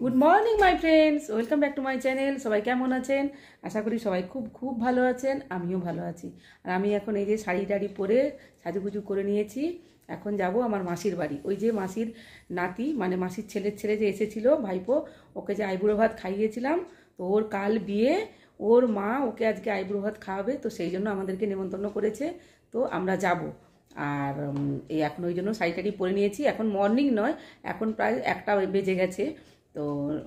Good morning my friends, welcome back to my channel. সবাই কেমন আছেন? আশা করি সবাই খুব খুব ভালো আছেন, আমিও ভালো আছি। আর আমি এখন এই যে শাড়ি টাড়ি পরে সাজুগুজু করে নিয়েছি। এখন যাব আমার মাসির বাড়ি। ওই যে মাসির নাতি মানে মাসির ছেলে যে এসেছিল ভাইপো, ওকে যে আইবুড়ো ভাত খাইয়েছিলাম, তো ওর কাল বিয়ে, ওর মা ওকে আজকে আইবুড়ো ভাত খাওয়াবে, তো সেই জন্য আমাদেরকে নেমন্তন্ন করেছে, তো আমরা যাব। আর এই এখন ওই জন্য শাড়ি টাড়ি পরে নিয়েছি। এখন মর্নিং নয়, এখন প্রায় 1টা বেজে গেছে। তো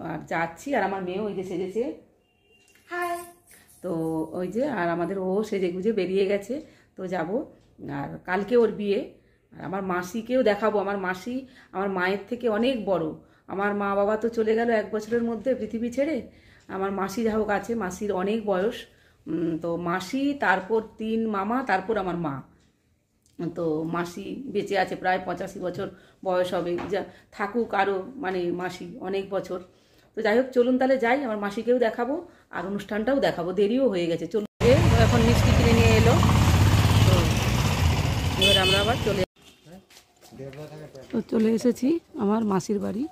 আর যাচ্ছি, আর আমার মেয়ে ওই যে সেজেছে, হাই, তো ওই যে আর আমাদের ও সেজে গুজে বেরিয়ে গেছে, তো যাব। আর কালকে ওর বিয়ে। আর আমার মাসিকেও দেখাবো। আমার মাসি আমার মায়ের থেকে অনেক বড়। আমার মা বাবা তো চলে গেল 1 বছরের মধ্যে পৃথিবী ছেড়ে। আমার মাসি যা হোক আছে, মাসির অনেক বয়স। তো মাসি, তারপর 3 মামা, তারপর আমার মা। তো মাসি বেঁচে আছে, প্রায় 85 বছর বয়স হবে, যা থাকুক আরও, মানে মাসি অনেক বছর। তো যাই হোক, চলুন তাহলে যাই, আমার মাসিকেও দেখাবো আর অনুষ্ঠানটাও দেখাবো। দেরিও হয়ে গেছে, চলুন। এখন মিষ্টি কিনে নিয়ে এলো, তো এবার আমরা আবার চলে এসেছি আমার মাসির বাড়ি।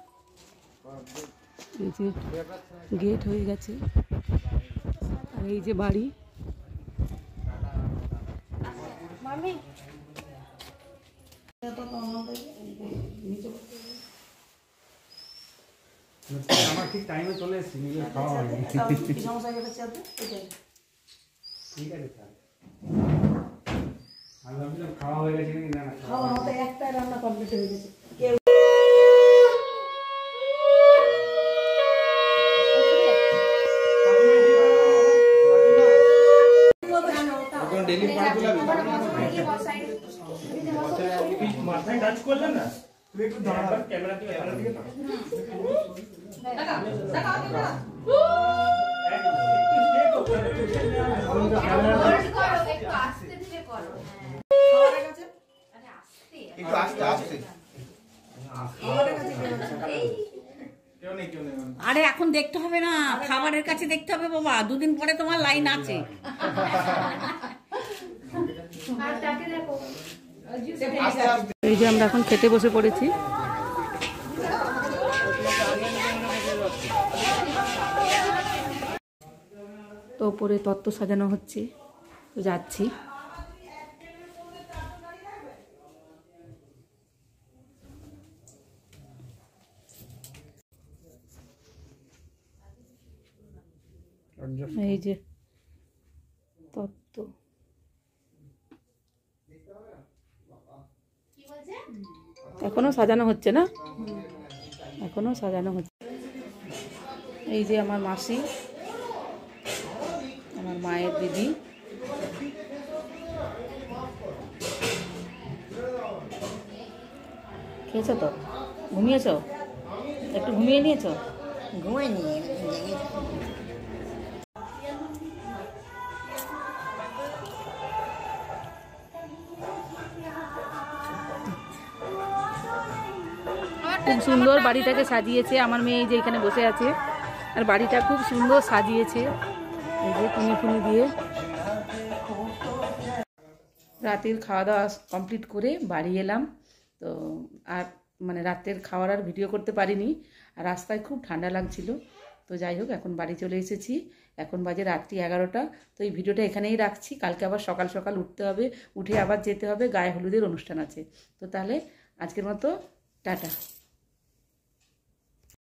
এই যে গেট হয়ে গেছে, আর এই যে বাড়ি। আমার ঠিক টাইমে চলে এসেছি, নিজে খাওয়া হয়নি। ঠিক আছে, আমি ভাবছিলাম খাওয়া হয়ে গেছে নাকি। না, খাওয়া একটা রান্না কমপ্লিট হয়ে গেছে। ডেলি মাথায় টাচ করলেন না, তুমি একটু দাঁড়াও, ক্যামেরা দিকে একটু আস্তে আস্তে। আরে এখন দেখতে হবে না, খাবারের কাছে দেখতে হবে বাবা, 2 দিন পরে তোমার লাইন আছে। এই যে আমরা এখন খেতে বসে পড়েছি। তো উপরে তত্ত্ব সাজানো হচ্ছে, তো যাচ্ছি। এই যে তত্ত্ব, এখনো সাজানো হচ্ছে না, এখনো সাজানো হচ্ছে। এই যে আমার মাসি, আমার মায়ের দিদি। খেয়েছো তো? ঘুমিয়েছ? একটু ঘুমিয়ে নিয়েছ? ঘুমিয়ে নিয়ে খুব সুন্দর বাড়িটাকে সাজিয়েছে আমার মেয়ে, যে এখানে বসে আছে, আর বাড়িটা খুব সুন্দর সাজিয়েছে এই যে টুনি দিয়ে। রাতের খাওয়া দাওয়া কমপ্লিট করে বাড়ি এলাম। তো আর মানে রাতের খাওয়ার আর ভিডিও করতে পারিনি, আর রাস্তায় খুব ঠান্ডা লাগছিল। তো যাই হোক, এখন বাড়ি চলে এসেছি। এখন বাজে রাত্রি 11টা। তো এই ভিডিওটা এখানেই রাখছি। কালকে আবার সকাল সকাল উঠতে হবে, উঠে আবার যেতে হবে, গায়ে হলুদের অনুষ্ঠান আছে। তো তাহলে আজকের মতো টাটা।